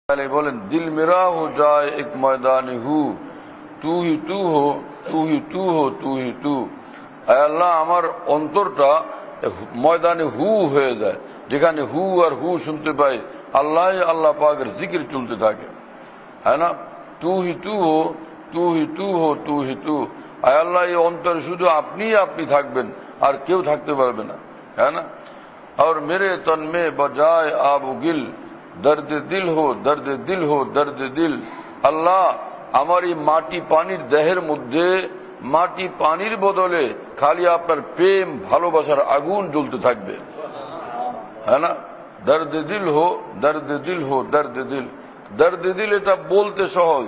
बोलें दिल मेरा हो जाए एक मैदान हु तू ही तू हो तू ही तू हो तू ही तू। আল্লাহ আমার অন্তরটা ময়দানে হু হয়ে যায়, যেখানে হু আর হু শুনতে পাই আল্লাহ আল্লাহ পাকের জিকির চলতে থাকে, হ্যাঁ না। তু হি তু হো তু হি তু হো তু হি তু। আল্লাহ এই অন্তরে শুধু আপনি আপনি থাকবেন, আর কেউ থাকতে পারবে না, হ্যাঁ না। और मेरे तन में बजाय आबू गिल दर्द दिल हो दर्द दिल हो दर्द दिल। আল্লাহ আমার এই মাটি পানির দেহের মধ্যে মাটি পানির বদলে খালি আপনার প্রেম ভালোবাসার আগুন জ্বলতে থাকবে, হ্যাঁ না। দর্দ দিল হো দর্দ দিল হো দর্দ দিল। দর্দ দিল এটা বলতে সহজ,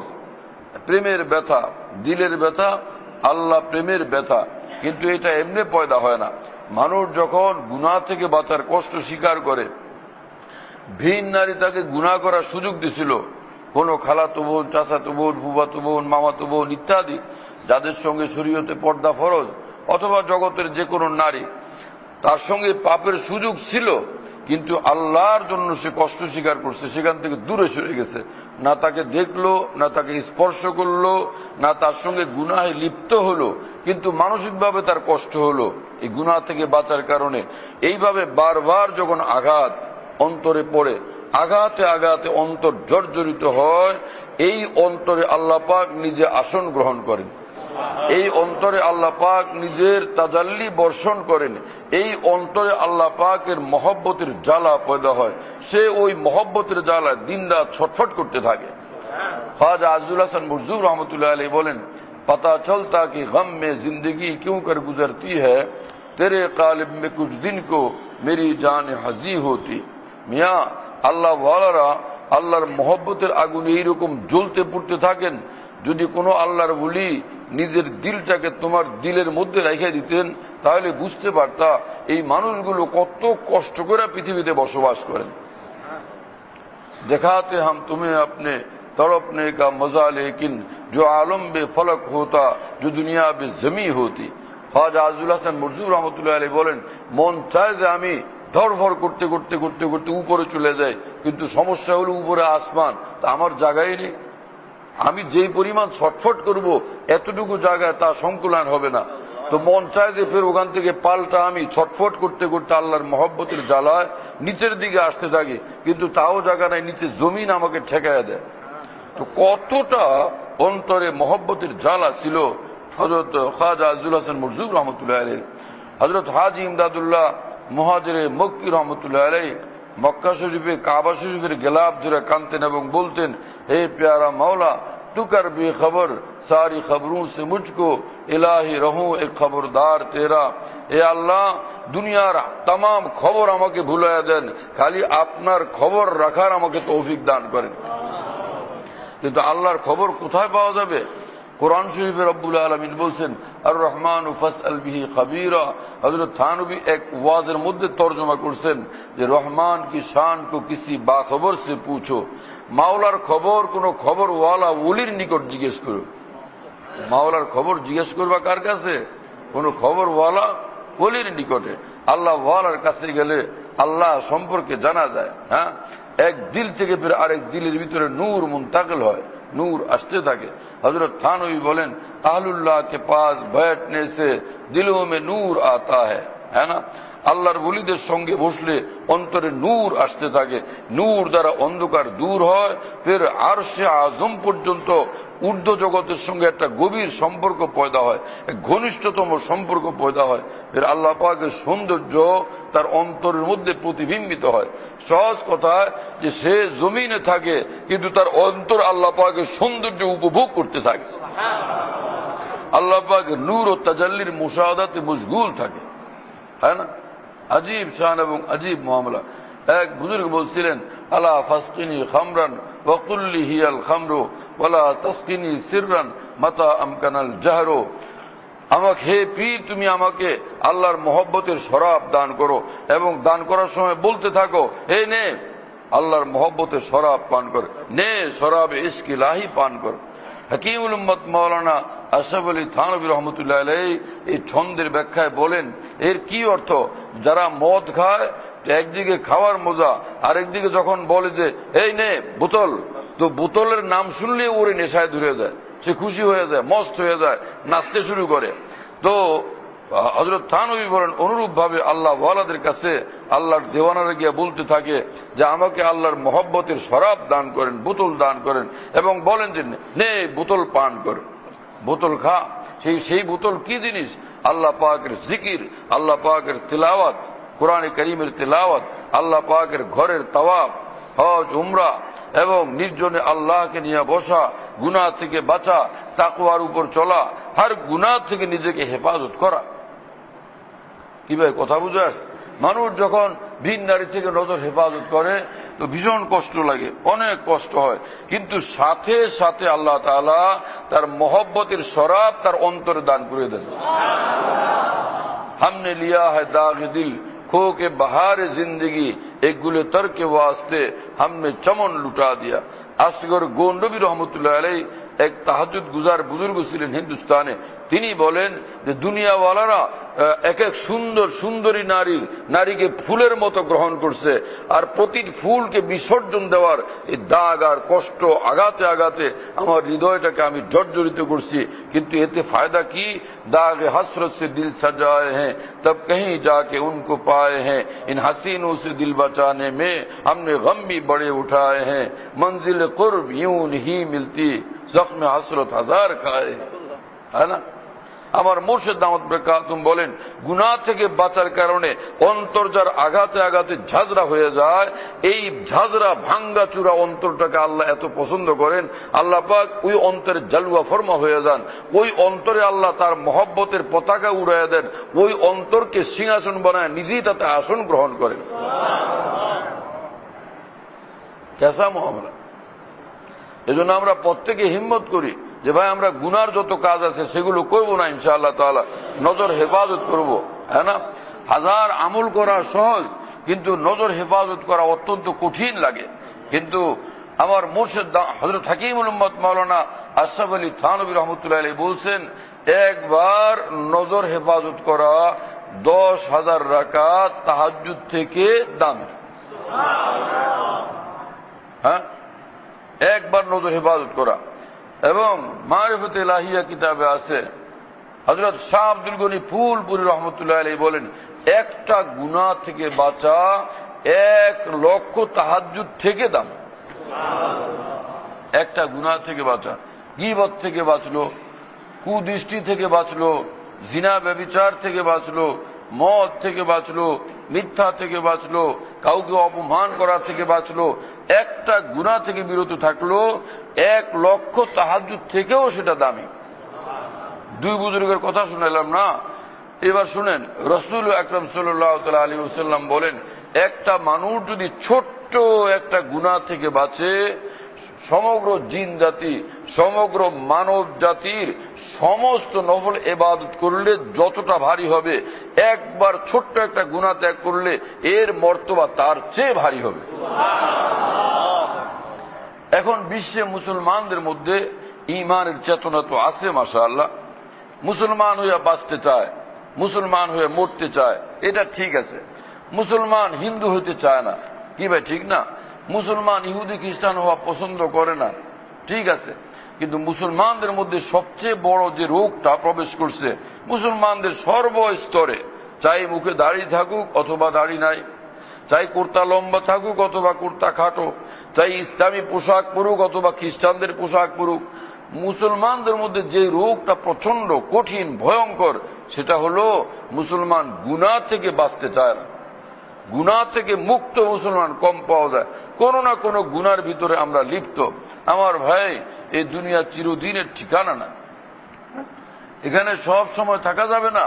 প্রেমের ব্যথা, দিলের ব্যথা, আল্লাহ প্রেমের ব্যথা, কিন্তু এটা এমনি পয়দা হয় না। মানুষ যখন গুনাহ থেকে বাঁচার কষ্ট স্বীকার করে, ভিন নারী তাকে গুনাহ করার সুযোগ দিছিল, কোন খালাতো বোন, চাচাতো বোন, ফুফাতো বোন, মামাতো বোন ইত্যাদি, যাদের সঙ্গে শরীয়তে পর্দা ফরজ, অথবা জগতের যে কোনো নারী, তার সঙ্গে পাপের সুযোগ ছিল, কিন্তু আল্লাহর জন্য সে কষ্ট স্বীকার করছে, সেখান থেকে দূরে সরে গেছে, না তাকে দেখলো, না তাকে স্পর্শ করলো, না তার সঙ্গে গুনাহে লিপ্ত হলো, কিন্তু মানসিকভাবে তার কষ্ট হলো এই গুনাহ থেকে বাঁচার কারণে। এইভাবে বারবার যখন আঘাত অন্তরে পড়ে, আঘাতে আঘাতে অন্তর জর্জরিত হয়, এই অন্তরে আল্লাহ পাক নিজে আসন গ্রহণ করেন, এই অন্তরে আল্লাহ পাক নিজের তাজাল্লি বর্ষণ করেন, এই অন্তরে আল্লাহ পাকের মহব্বতের জ্বালা পয়দা হয়, সে ওই মহব্বতের জ্বালা দিনরাত ছটফট করতে থাকে। খ্বাজা আজিজুল হাসান মুরজুব রহমতুল্লাহ আলাইহি বলেন, पता चलता कि गम में जिंदगी क्यों कर गुजरती है, तेरे कालिब में कुछ दिन को मेरी जान हाजी होती। मियाँ আল্লাহ ওয়ালারা আল্লাহর মহব্বতের আগুনে এইরকম জ্বলতে পুড়তে থাকেন, যদি কোনো আল্লাহর ওলি নিজের দিলটাকে তোমার দিলের মধ্যে রেখে দিতেন, তাহলে বুঝতে পারতা এই মানুষগুলো কত কষ্ট করে পৃথিবীতে বসবাস করেন। দেখাতে হাম तुम्हें अपने तड़पने का मजा, लेकिन जो आलम बे फलक होता जो दुनिया बे जमी होती। খ্বাজা আজিজুল হাসান মুরজুব রহমতুল্লাহ আলাইহি বলেন, মন চায় যে আমি ধরফর করতে করতে করতে করতে উপরে চলে যাই, কিন্তু সমস্যা হলো উপরে আসমান, তা আমার জায়গায় নেই। আমি যেই পরিমাণ ছটফট করব এতটুকু জায়গায় তা সংকুলান হবে না, তো মন চায় যে ফের ওখান থেকে পাল্টা আমি ছটফট করতে করতে আল্লাহর মহব্বতের জ্বালায় নিচের দিকে আসতে থাকি, কিন্তু তাও জায়গা নাই, নিচে জমিন আমাকে ঠেকাইয়া দেয়। তো কতটা অন্তরে মহব্বতের জ্বালা ছিল হযরত খ্বাজা আজিজুল হাসান মুরজুব রহমতুল্লাহ আলাইহি। হযরত হাজী ইমদাদুল্লাহ মুহাজিরে মক্কি রহমতুল্লাহ আলাইহি মক্কা শরীফে কাবা শরীফের গেলাপ ধরে কাঁদতেন এবং বলতেন, হে প্যারা মাওলা তু কর বে খবর সারি খবরোं से मुझको इलाही रहूं एक खबरदार तेरा। এ আল্লাহ দুনিয়ার तमाम খবর আমাকে ভুলাইয়া দেন, খালি আপনার খবর রাখার আমাকে তৌফিক দান করেন। কিন্তু আল্লাহর খবর কোথায় পাওয়া যাবে? কোরআন শরীফে রব্বুল আলামিন বলছেন, আর রহমান ফাসআল বিহি খাবীরা। হযরত থানবী এক ওয়াজের মধ্যে তরজমা করছেন যে রহমান কি শান কো কিসি বাখবর সে পুছো। মাওলার খবর কোন খবরওয়ালা ওলির নিকট জিজ্ঞেস করো। মাওলার খবর জিজ্ঞেস করবা কার কাছে? কোন খবরওয়ালা ওলির নিকটে। আল্লাহ ওয়ালার কাছে গেলে আল্লাহ সম্পর্কে জানা যায়। হ্যাঁ, এক দিল থেকে ফির আরেক দিলের ভিতরে নূর মুন্তাকিল হয়, নূর আসতে থাকে। হযরত থানবী বলেন, আহলুল্লাহ কে পাস बैठने से दिलों में नूर आता है, है ना। আল্লাহর ওলিদের সঙ্গে বসলে অন্তরে নূর আসতে থাকে, নূর দ্বারা অন্ধকার দূর হয়, ফের আরশে আজম পর্যন্ত ঊর্ধ্ব জগতের সঙ্গে একটা গভীর সম্পর্ক পয়দা হয়, এক ঘনিষ্ঠতম সম্পর্ক পয়দা হয়, ফের আল্লাহ পাকের সৌন্দর্য তার অন্তরের মধ্যে প্রতিবিম্বিত হয়। সহজ কথা যে সে জমিনে থাকে, কিন্তু তার অন্তর আল্লাহ পাকের সৌন্দর্য উপভোগ করতে থাকে, আল্লাহ পাকের নূর ও তাজাল্লির মুশাহাদাতে মশগুল থাকে, হ্যাঁ না। আজীব শান এবং আজীব মামলা। এক বুজুর্গ বলছিলেন, আলা ফাসকিনি খামরান ওয়াকুল্লি হিয়াল খামরু ওয়ালা তাসকিনি সিররান মাতা আমকানাল জাহরু। আমাকে হে পীর, তুমি আমাকে আল্লাহর মহব্বতের শরাব দান করো, এবং দান করার সময় বলতে থাকো, হে নে আল্লাহর মহব্বতের শরাব পান কর, নে শরাবে ইশক ইলাহি পান কর। হাকিমুল উম্মত মাওলানা আশরাফ আলী থানভী রহমতুল্লাহ আলাইহি এই ছন্দের ব্যাখ্যায় বলেন, এর কি অর্থ? যারা মদ খায় একদিকে খাওয়ার মজা, আরেকদিকে যখন বলে যে এই নে বোতল, তো বোতলের নাম শুনলে ওরে নেশায় ধরে যায়, সে খুশি হয়ে যায়, মস্ত হয়ে যায়, নাচতে শুরু করে। তো হযরত থানভী বলেন অনুরূপ ভাবে আল্লাহ ওয়ালাদের কাছে আল্লাহর দেওয়ানারা গিয়ে বলতে থাকে যে আমাকে আল্লাহর মহব্বতের শরাব দান করেন, বোতল দান করেন, এবং বলেন যে নে বোতল পান কর, বোতল খা। সেই বোতল কি জিনিস? আল্লাহ পাকের জিকির, আল্লাহ পাকের তিলাওয়াত, কোরআনে কারীমের তিলাওয়াত, আল্লাহ পাকের ঘরের তাওয়াফ, হজ, উমরা, এবং নির্জনে আল্লাহকে নিয়ে বসা, গুনাহ থেকে বাঁচা, তাকওয়ার উপর চলা, হর গুনাহ থেকে নিজেকে হেফাজত করা। কি ভাই কথা বুঝে আসছে? মানুষ যখন ভিন নারী থেকে নজর হেফাজত করে তো ভীষণ কষ্ট লাগে, অনেক কষ্ট হয়, কিন্তু সাথে সাথে আল্লাহ তাআলা তার মহব্বতের শরাব তার অন্তরে দান করে দেন। हमने लिया है दाग दिल खो के बहार जिंदगी एक गुले तर के वास्ते हमने चमन लुटा दिया। আসগর গোন্ডবী রহমতুল্লাহ আলাইহি এক তাহাজ্জুদ গুজার বুজুর্গ ছিলেন হিন্দুস্তানে। তিনি বলেন যে দুনিয়াওয়ালারা এক এক সুন্দর সুন্দরী নারীকে ফুলের মতো গ্রহণ করছে, আর প্রতি ফুলকে বিসর্জন দেওয়ার এই দাগ আর কষ্ট আঘাতে আঘাতে আমার হৃদয়টাকে আমি জর্জরিত করছি, কিন্তু এতে ফায়দা কি? दाग हसरत से दिल सजाए हैं तब कहीं जाके उनको पाए हैं, इन हसीनों से दिल बचाने में हमने गम भी बड़े उठाए हैं, मंजिल कुर्ब यूं नहीं मिलती जख्म हसरत हजार खाए। है না? আমার মুর্শিদ দামত বরকাতুম বলেন গুনাহ থেকে বাঁচার কারণে অন্তর যার আঘাতে আঘাতে ঝাঁঝরা হয়ে যায়, এই ঝাঁঝরা ভাঙ্গা চূড়া অন্তরটাকে আল্লাহ এত পছন্দ করেন, আল্লাহ পাক ওই অন্তরে জালুয়া ফরমা হয়ে যান, ওই অন্তরে আল্লাহ তার মহব্বতের পতাকা উড়াইয়া দেন, ওই অন্তরকে সিংহাসন বানায় নিজেই তাতে আসন গ্রহণ করেন। কেসা মুআমলা। এজন্য আমরা প্রত্যেকে হিম্মত করি যে ভাই আমরা গুনার যত কাজ আছে সেগুলো করবো না, ইনশাআল্লাহ তাআলা নজর হেফাজত করব। হ্যাঁ না? হাজার আমল করা সহজ, কিন্তু নজর হেফাজত করা অত্যন্ত কঠিন লাগে। কিন্তু আমার মুর্শিদ হযরত হাকিমুল উম্মত মাওলানা আশরাফ আলী থানভী রহমতুল্লাহ আলাইহি বলছেন একবার নজর হেফাজত করা 10,000 রাকাত তাহাজ্জুদ থেকে দামি। হ্যাঁ, একবার নজর হেফাজত করা। এবং মারিফাতে ইলাহিয়া কিতাবে আছে হযরত শাহ আব্দুল গনি ফুলপুরি রহমতুল্লাহ আলাইহি বলেন একটা গুনাহ থেকে বাঁচা 1 লক্ষ তাহাজ্জুদ থেকে দাম। একটা গুনাহ থেকে বাঁচা, গীবত থেকে বাঁচলো, কুদৃষ্টি থেকে বাঁচলো, জিনা ব্যভিচার থেকে বাঁচলো, মদ থেকে বাঁচলো, মিথ্যা থেকে বাঁচলো, কাউকে অপমান করা থেকে বাঁচলো, একটা গুনাহ থেকে বিরত থাকলো, 1 লক্ষ তাহাজ্জুদ থেকেও সেটা দামি। দুই বুজুর্গের কথা শুনাইলাম না, এবার শুনেন রাসূল আকরাম সাল্লাল্লাহু তাআলা আলাইহি ওয়াসাল্লাম বলেন একটা মানুষ যদি ছোট্ট একটা গুনাহ থেকে বাঁচে, সমগ্র জিন জাতি, সমগ্র মানব জাতির সমস্ত নফল ইবাদত করলে যতটা ভারী হবে, একবার ছোট্ট একটা গুনাহ ত্যাগ করলে এর মর্তবা তার চেয়ে ভারী হবে। এখন বিশ্বে মুসলমানদের মধ্যে ঈমানের চেতনা তো আছে মাশাআল্লাহ, মুসলমান হয়ে বাঁচতে চায়, মুসলমান হয়ে মরতে চায়, এটা ঠিক আছে। মুসলমান হিন্দু হইতে চায় না, কি ভাই ঠিক না? মুসলমান ইহুদি খ্রিস্টান হওয়া পছন্দ করে না, ঠিক আছে। কিন্তু মুসলমানদের মধ্যে সবচেয়ে বড় যে রোগটা প্রবেশ করছে মুসলমানদের সর্বস্তরে, চাই মুখে দাড়ি থাকুক অথবা দাড়ি নাই, চাই কুর্তা লম্বা থাকুক অথবা কুর্তা খাটো, চাই ইসলামী পোশাক পরুক অথবা খ্রিস্টানদের পোশাক পরুক, মুসলমানদের মধ্যে যে রোগটা প্রচন্ড কঠিন ভয়ঙ্কর সেটা হলো মুসলমান গুনাহ থেকে বাঁচতে চায় না। গুনাহ থেকে মুক্ত মুসলমান কম পাওয়া যায়, কোন না কোন গুনার ভিতরে আমরা লিপ্ত। আমার ভাই, এই দুনিয়া চিরদিনের ঠিকানা না, এখানে সব সময় থাকা যাবে না,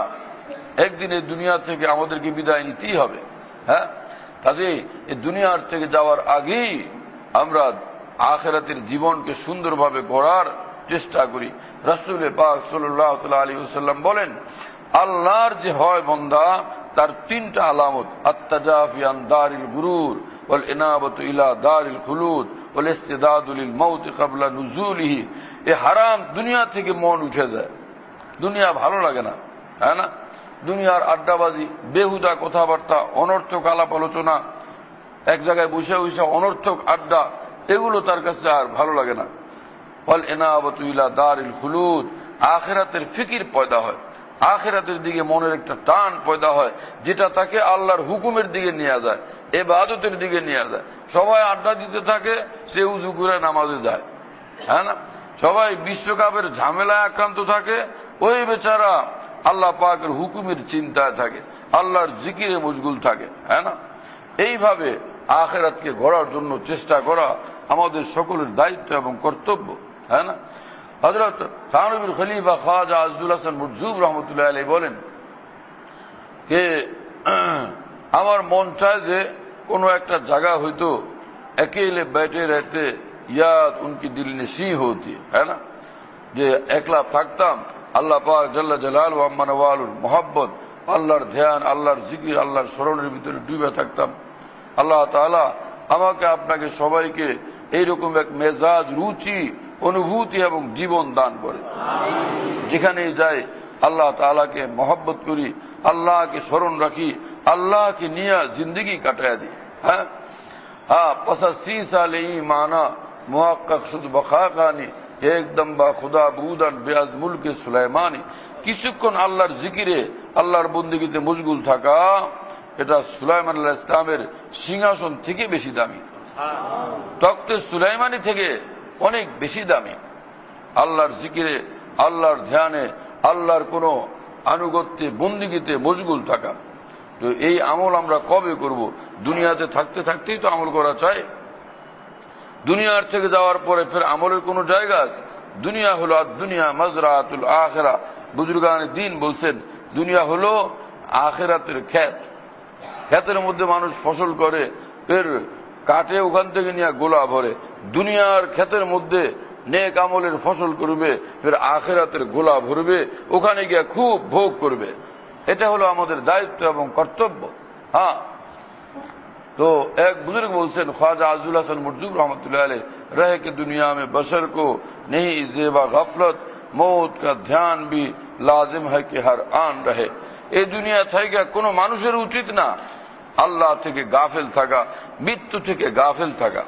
একদিন এই দুনিয়া থেকে আমাদেরকে বিদায় নিতেই হবে। হ্যাঁ, কাজেই এই দুনিয়ার থেকে যাওয়ার আগেই আমরা আখিরাতের জীবনকে সুন্দরভাবে গড়ার চেষ্টা করি। রাসূল পাক সাল্লাল্লাহু আলাইহি ওয়াসাল্লাম বলেন আল্লাহর যে হয় বান্দা তার 3টা আলামত, আত-তাজাফি আন দারিল গুরুর ওয়াল ইনাবাতু ইলা দারিল খুলুদ ওয়াল ইস্তিদাদু লিল মাউত ক্বাবলা নুজুলিহি। এই হারাম দুনিয়া থেকে মন উঠে যায়, দুনিয়া ভালো লাগে না, তাই না? দুনিয়ার আড্ডাবাজি, বেহুদা কথাবার্তা, অনর্থক আলাপ আলোচনা, এক জায়গায় বসে বসে অনর্থক আড্ডা, এগুলো তার কাছে আর ভালো লাগে না। ওয়াল ইনাবাতু ইলা দারিল খুলুদ, আখিরাতের ফিকির পয়দা হয়, আখিরাতের দিকে মনের একটা টান পয়দা হয়, যেটা তাকে আল্লাহর হুকুমের দিকে নিয়ে যায়, ইবাদতের দিকে নিয়ে যায়। সবাই আড্ডা দিতে থাকে, সে উযু করে নামাজে যায়, হ্যাঁ না? সবাই বিশ্বকাপের ঝামেলায় আক্রান্ত থাকে, ওই বেচারা আল্লাহ পাকের হুকুমের চিন্তায় থাকে, আল্লাহর জিকিরে মশগুল থাকে, হ্যাঁ না? এইভাবে আখিরাতকে গড়ার জন্য চেষ্টা করা আমাদের সকলের দায়িত্ব এবং কর্তব্য, হ্যাঁ না? হযরত থানবীর খলিফা খাজা আজদুল হাসান মুরজুব রহমতুল্লাহ আলাইহি বলেন যে আমার মন চায় যে কোনো একটা জায়গা হইতো একেলে बैठे रहते याद उनकी दिल नशी होती, है ना? যে একলা থাকতাম, আল্লাহ পাক জাল্লা জালালহু আম্মা নওয়ালুর মোহাব্বত, আল্লাহর ধ্যান, আল্লাহর জিকির, আল্লাহর স্মরণের ভিতরে ডুবে থাকতাম। আল্লাহ তাআলা আমাকে আপনাকে সবাইকে এইরকম এক মেজাজ, রুচি, অনুভূতি এবং জীবন দান করে, যেখানেই যাই আল্লাহ তাআলাকে মহব্বত করি, আল্লাহকে স্মরণ রাখি, আল্লাহকে নিয়ে জিন্দগি কাটায় দিই। হ্যাঁ হ্যাঁ, 85 সালে মানা মুহাক্কাক শুধু বখাকানি একদম বা খুদা বুদান বেআজ মুলকে সুলাইমানি, কিছুক্ষণ আল্লাহর জিকিরে, আল্লাহর বন্দেগীতে মশগুল থাকা, এটা সুলাইমান আলাইহিস সালামের সিংহাসন থেকে বেশি দামি, তখতে সুলাইমানি থেকে অনেক বেশি দামি। আল্লাহর জিকিরে, আল্লাহর ধ্যানে, আল্লাহর কোন আনুগত্যে, বন্দেগীতে মশগুল থাকা। তো এই আমল আমরা কবে করব? দুনিয়াতে থাকতে থাকতেই তো আমল করা চাই। দুনিয়ার থেকে যাওয়ার পরে ফের আমলের কোন জায়গা আছে? দুনিয়া হলো আর দুনিয়া মাজরাতুল আখিরা। বুজুর্গানে দ্বীন বলছেন দুনিয়া হলো আখিরাতের ক্ষেত। ক্ষেতের মধ্যে মানুষ ফসল করে, ফের কাটে, ওখান থেকে নিয়ে গোলা ভরে। দুনিয়ার ক্ষেতের মধ্যে নেক আমলের ফসল করবে, ফের আখিরাতের গোলা ভরবে, ওখানে গিয়ে খুব ভোগ করবে। এটা হলো আমাদের দায়িত্ব এবং কর্তব্য। হ্যাঁ, तो एक बुजुर्ग बोलते ख्वाजा आजुल हसन मुर्जुब रहमतुल्लाह अलैह, रह के दुनिया में बशर को नहीं जेबा गफलत, मौत का ध्यान भी लाजिम है कि हर आन रहे। এই দুনিয়া থেকে কোনো মানুষের উচিত না আল্লাহ থেকে গাফেল থাকা, মৃত্যু থেকে গাফেল থাকা।